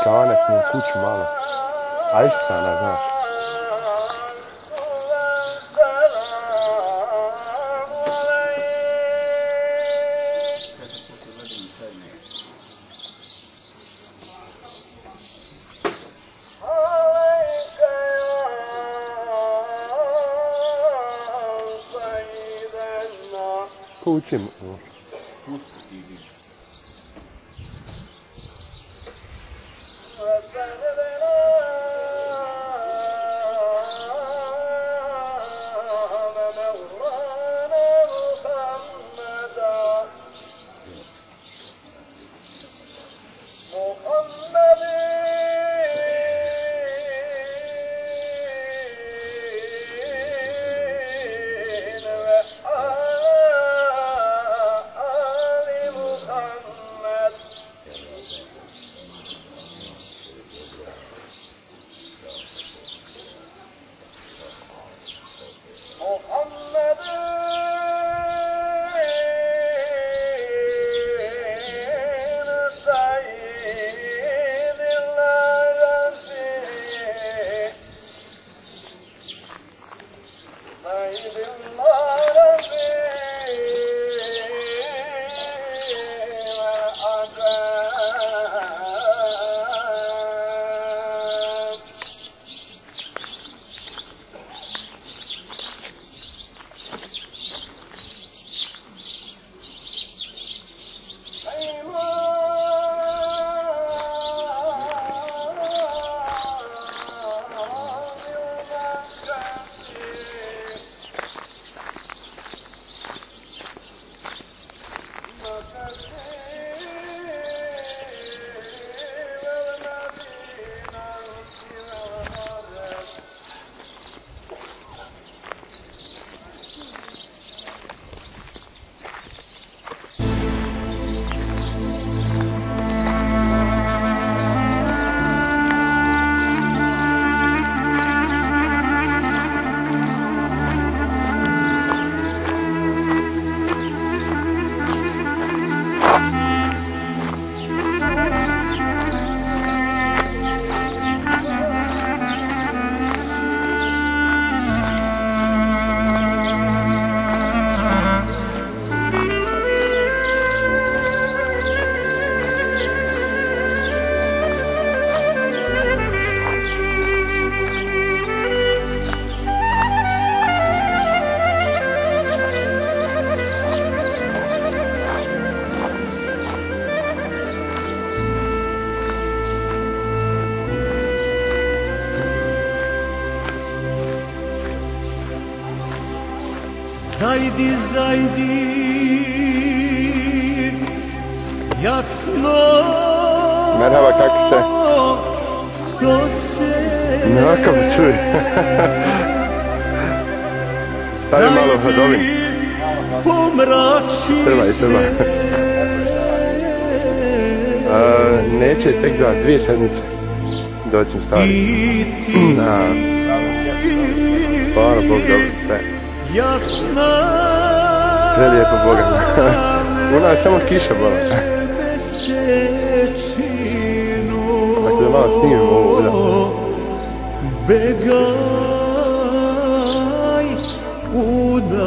kao nek mi kuću malo. A išli sana, znaš. Ko učim? Zajdi, zajdi, jasno. Merhaba, kako ste? Nakav čuj. Stavi malo hodovin. Treba. Neće tek za 2 sedmice. Doćem staviti. Hvala Bog, dobro sve. Prelijepo Boga. U nas samo kiša bola. Dakle da malo snimim ovo ovdje. Begaj udavi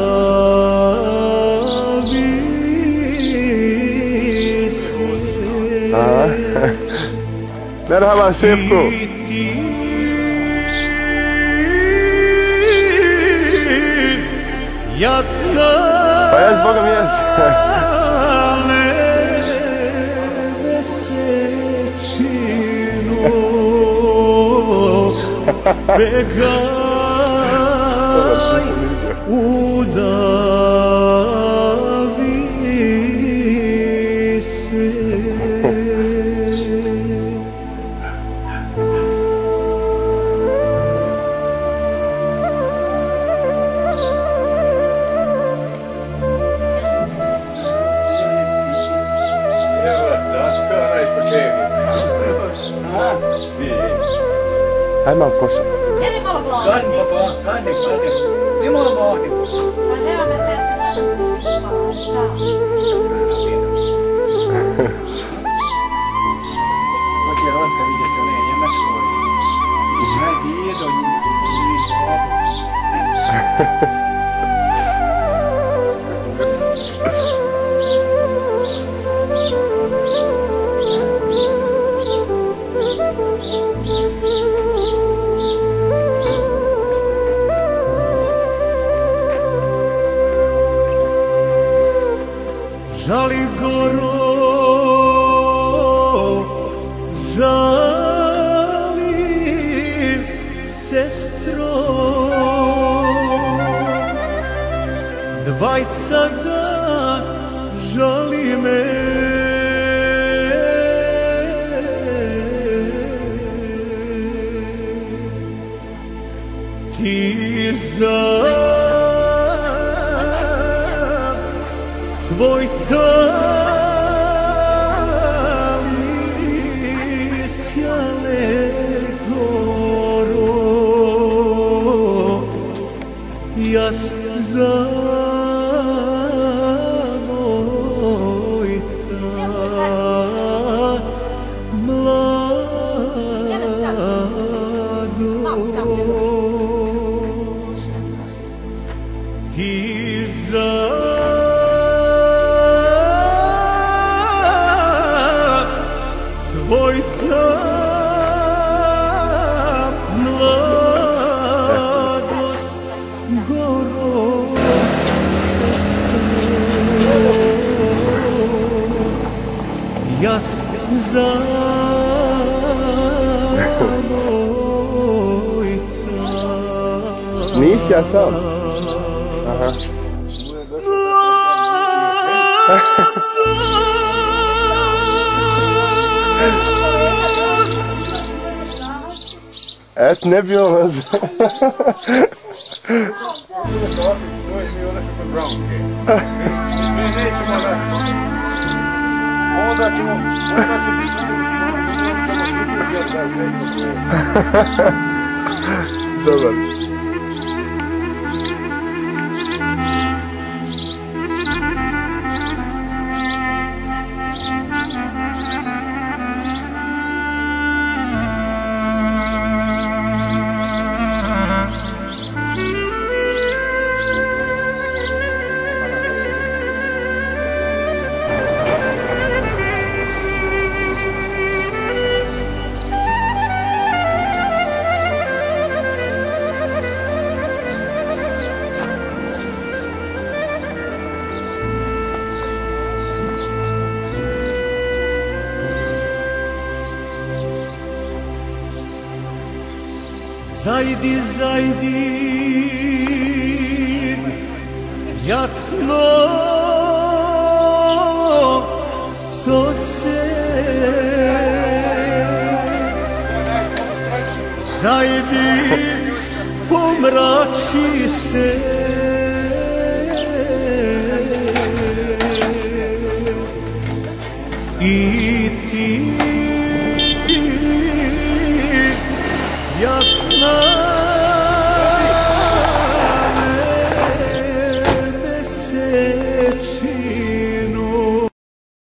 se. Merhaba šefku. Pa jes, Boga mi jes. Begaj udavi se. Aj malo posao. Jedi malo vladi. Gadi papa, gadi. Ne malo vladi. Pa nema me tete, sad sam se malo šao. Hoće rodca vidjeti Žali goro, žalim sestro, dvajca da žali me. Ti za tvoj talisjane goro, jas za moj ta mladost. Ti za tvoj ta mladost goro sestro, jas za moj ta. Nisi ja sam. Aha. Et ne bi ono. Dobar. Zajdi, zajdi, jasno soce. Zajdi, pomrači se. I